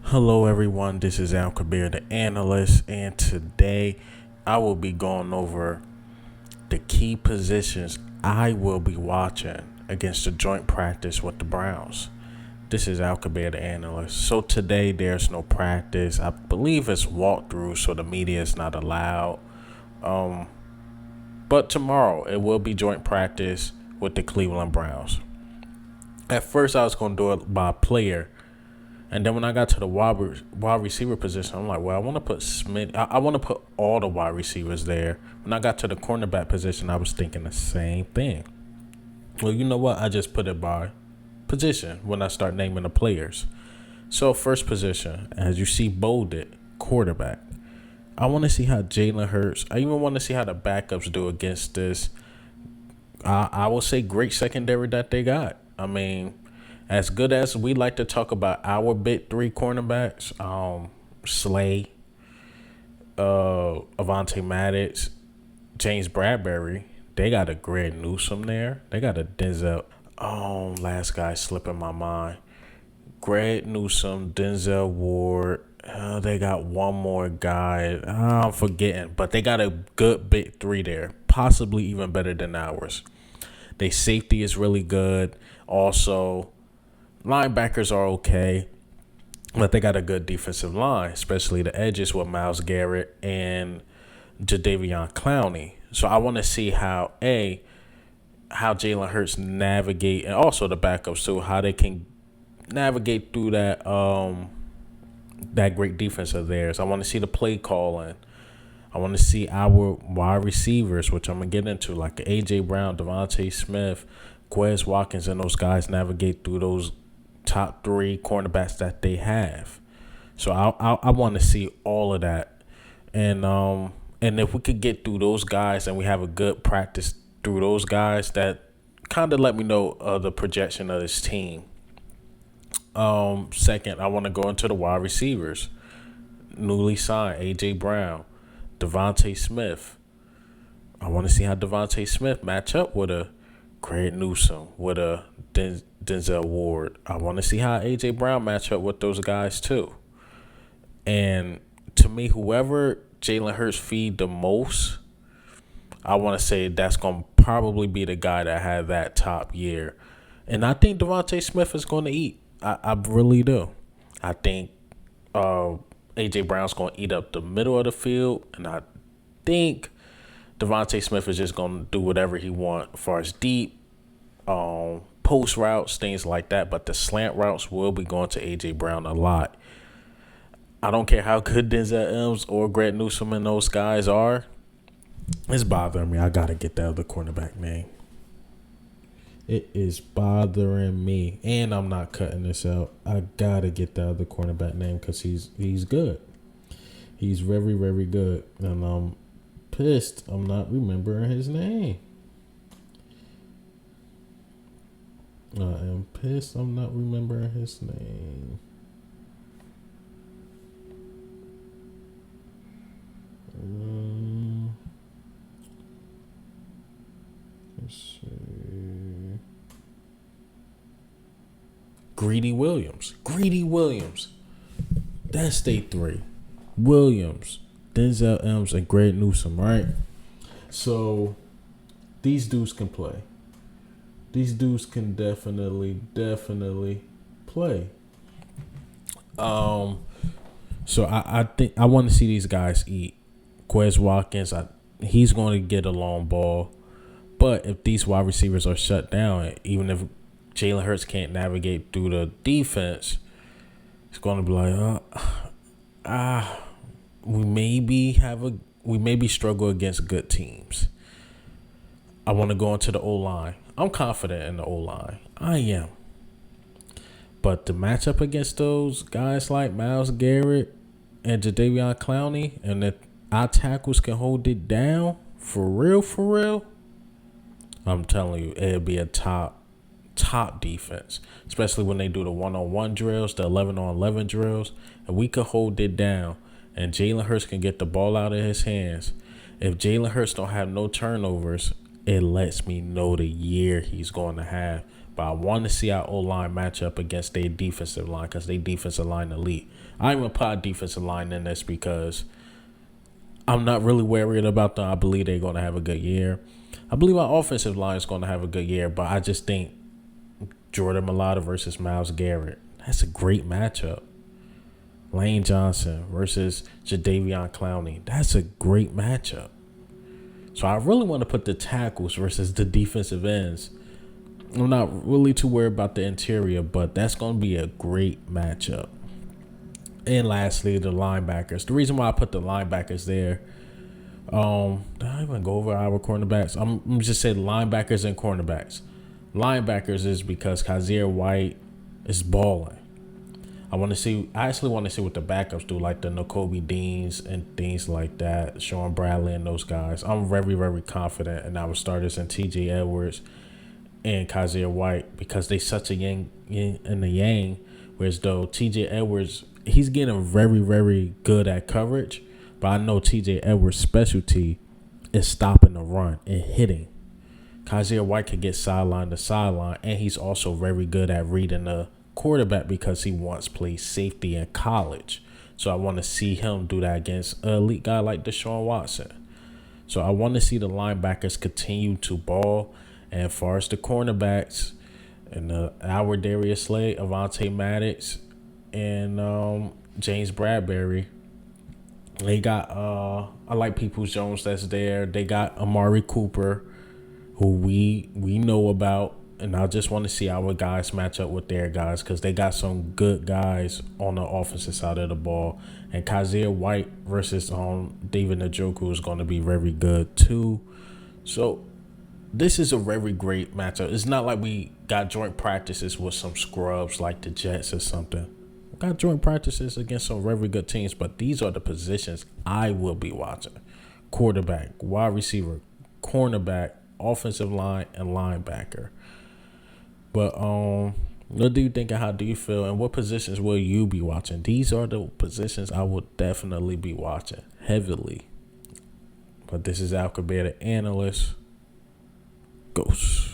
Hello, everyone. This is Al Kabir, the analyst, and today I will be going over the key positions I will be watching against the joint practice with the Browns. This is Al Kabir, the analyst. So today there's no practice. I believe it's walkthrough, so the media is not allowed. But tomorrow it will be joint practice with the Cleveland Browns. At first, I was going to do it by player. And then when I got to the wide receiver position, I'm like, well, I want to put Smith. I want to put all the wide receivers there. When I got to the cornerback position, I was thinking the same thing. Well, you know what? I just put it by position when I start naming the players. So first position, as you see bolded, quarterback. I want to see how Jalen Hurts. I even want to see how the backups do against this. I will say great secondary that they got. I mean, as good as we like to talk about our big three cornerbacks, Slay, Avonte Maddox, James Bradbury, they got a Greg Newsome there. They got a Denzel. Oh, last guy slipping my mind. Greg Newsome, Denzel Ward. They got one more guy. I'm forgetting, but they got a good big three there, possibly even better than ours. They safety is really good. Also, linebackers are okay, but they got a good defensive line, especially the edges with Myles Garrett and Jadeveon Clowney. So I want to see how Jalen Hurts navigate, and also the backups too, how they can navigate through that great defense of theirs. I want to see the play calling. I want to see our wide receivers, which I'm going to get into, like A.J. Brown, Devontae Smith, Quez Watkins, and those guys navigate through those top three cornerbacks that they have. So I want to see all of that. And if we could get through those guys and we have a good practice through those guys, that kind of let me know the projection of this team. Second, I want to go into the wide receivers. Newly signed A.J. Brown, Devontae Smith. I want to see how Devontae Smith match up with a Greg Newsome, with a Denzel Ward. I want to see how A.J. Brown match up with those guys too. And to me, whoever Jalen Hurts feed the most, I want to say that's going to probably be the guy that had that top year. And I think Devontae Smith is going to eat. I really do. I think A.J. Brown's going to eat up the middle of the field. And I think Devontae Smith is just going to do whatever he wants as far as deep, post routes, things like that. But the slant routes will be going to A.J. Brown a lot. I don't care how good Denzel Mims or Greg Newsome and those guys are. It's bothering me. I got to get the other cornerback name. It is bothering me. And I'm not cutting this out. I got to get the other cornerback name because he's good. He's very, very good. And I'm pissed I'm not remembering his name. I am pissed I'm not remembering his name. Let's see. Greedy Williams. That's day three. Williams, Denzel Mims, and Greg Newsome, right? So these dudes can play. These dudes can definitely play. So I think I want to see these guys eat. Quez Watkins, he's going to get a long ball. But if these wide receivers are shut down, even if Jalen Hurts can't navigate through the defense, it's going to be like, we maybe struggle against good teams. I want to go into the O-line. I'm confident in the O-line. I am. But the matchup against those guys like Myles Garrett and Jadeveon Clowney, and if our tackles can hold it down, for real, I'm telling you, it'll be a top defense, especially when they do the 1-on-1 drills, the 11-on-11 drills, and we could hold it down, and Jalen Hurts can get the ball out of his hands. If Jalen Hurts don't have no turnovers, it lets me know the year he's going to have. But I want to see our O-line match up against their defensive line because they defensive line elite. I even put our defensive line in this because I'm not really worried about them. I believe they're going to have a good year. I believe our offensive line is going to have a good year, but I just think Jordan Mailata versus Myles Garrett, that's a great matchup. Lane Johnson versus Jadeveon Clowney, that's a great matchup. So I really want to put the tackles versus the defensive ends. I'm not really too worried about the interior, but that's going to be a great matchup. And lastly, the linebackers. The reason why I put the linebackers there, did I even go over our cornerbacks? I'm just saying linebackers and cornerbacks. Linebackers is because Kazir White is balling. I actually want to see what the backups do, like the Nakobe Deans and things like that, Sean Bradley and those guys. I'm very, very confident in our starters and TJ Edwards and Kazir White because they such a yin and a yang. Whereas though TJ Edwards, he's getting very, very good at coverage, but I know TJ Edwards' specialty is stopping the run and hitting. Kazir White can get sideline to sideline, and he's also very good at reading the quarterback because he once played safety in college. So I want to see him do that against an elite guy like Deshaun Watson. So I want to see the linebackers continue to ball. And as far as the cornerbacks, and our Darius Slade, Avonte Maddox, and James Bradbury, they got I like Peoples-Jones that's there. They got Amari Cooper, who we know about. And I just want to see our guys match up with their guys because they got some good guys on the offensive side of the ball. And Kazir White versus David Njoku is going to be very good too. So this is a very great matchup. It's not like we got joint practices with some scrubs like the Jets or something. We got joint practices against some very good teams, but these are the positions I will be watching. Quarterback, wide receiver, cornerback, offensive line, and linebacker. But what do you think and how do you feel? And what positions will you be watching? These are the positions I will definitely be watching heavily. But this is Al Kabir, the analyst. Ghost.